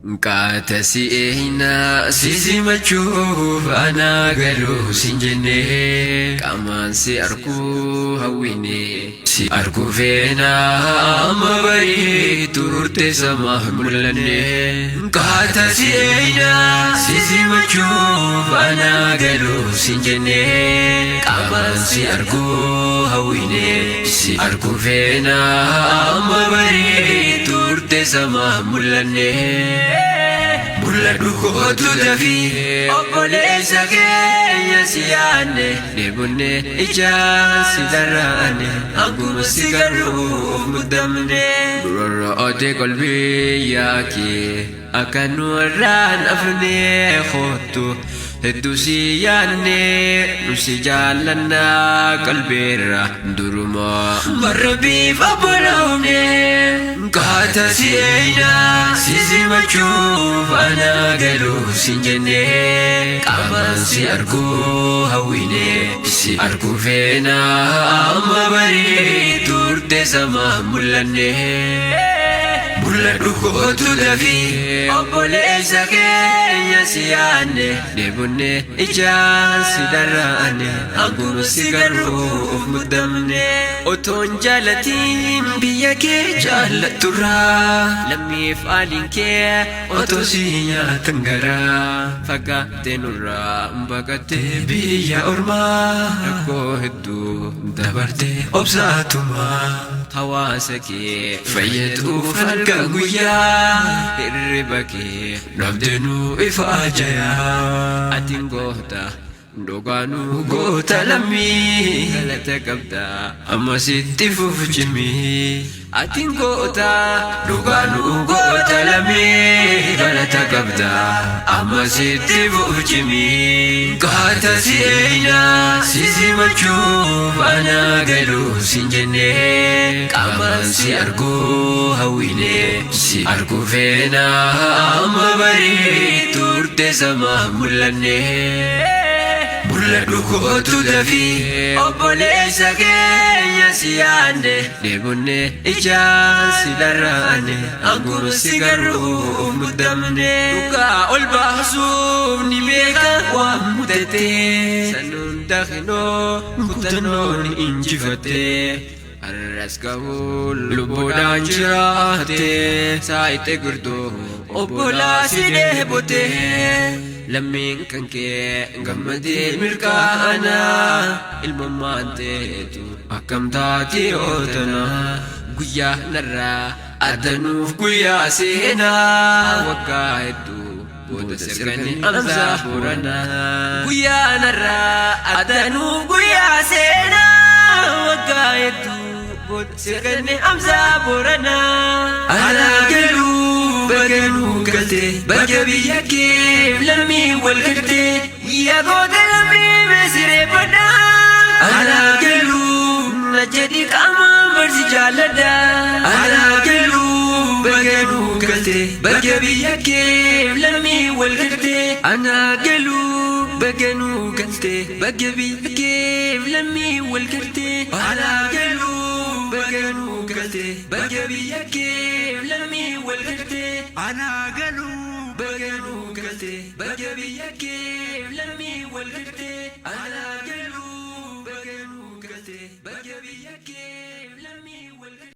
Qaatasi'eena sisimachuuf ana galuu sinjenne qaamaan si arguu hawwine si arguu feena amma barii turte sama mul'anne. Qaatasi'eena sisimachuuf ana galuu sinjenne qaamaan si arguu hawwine si arguu feena amma barii turte sama mul'anne. Mul'adhu kootu dafii obboleessa keenya si yaadne deebonne ijaan si daraane hanguma si garuu muddamne. Durarrootee qalbii yaakee akka nu irraan afne kootu hedduu si yaadne nu si jaallanna qalbeerra duruma barra bifa boolawne. Qaatasi'eena sisimachuuf ana galuu sinjenne qaamaan si arguu hawwine si arguu feena amma barii turte sama mul'anne. Mul'adhu kootu dafii obboleessa keenya si yaadne deebonne ijaan si daraane hanguma si garuu muddamne. Otoon jaalatiin biyya kee jaalatturraa lammiif aaliin kee otoo si nyaatan garaa fagaattee nurraa baqattee biyya ormaa rakkoo hedduu dabartee obsaatumaa. Hawaasa kee fayyaduuf halkan guyyaa hirriba kee dhabdeenuu ifa ajayaa. Atiin goota dhugaanuu goota lammii galata qabda amma sitti fufjimii. Atiin goota dhugaanuu goota lammii galata qabda amma sitti fufjimii. Qaatasi'eena sisimachuuf ana galuu sinjenne qaamaan si arguu hawwine si arguu feena amma barii turte sama mul'anne. Mul'adhu kootu dafii obboleessa keenya si yaadne deebonne ijaan si daraane hanguma si garuu muddamne. Dhugaa ol baasuuf ni beeka waan mudate sanuun dakinoo kutannoon injifatte. Arras gahuu lubbuudhaan jiraate saayite gurtuu obbolaa si deebote. Lammiin kan kee gammadee mirkaana ilmummaan teetu akkam taatee ootana. Guyyaa narraa addanuuf guyyaa seenaa waggaa hedduu booda sirganni amsaa boorana. Guyyaa narraa addanuuf guyyaa seenaa waggaa hedduu booda sirganni amsaa boorana. Ana galuu baganuu galte baga biyya kee lammii wal galte yaa goota lammii beesiree badda. Ana galuu na jedhi qaama barsi jaalladha. Ana galuu baganuu galte baga biyya kee lammii wal galte. Ana galuu baganuu galte baga biyya kee lammii wal galte. Ana galuu baganuu galte baga biyya kee lammii wal galte. Ana galuu baganuu galte baga biyya kee lammii wal galte. Ana galuu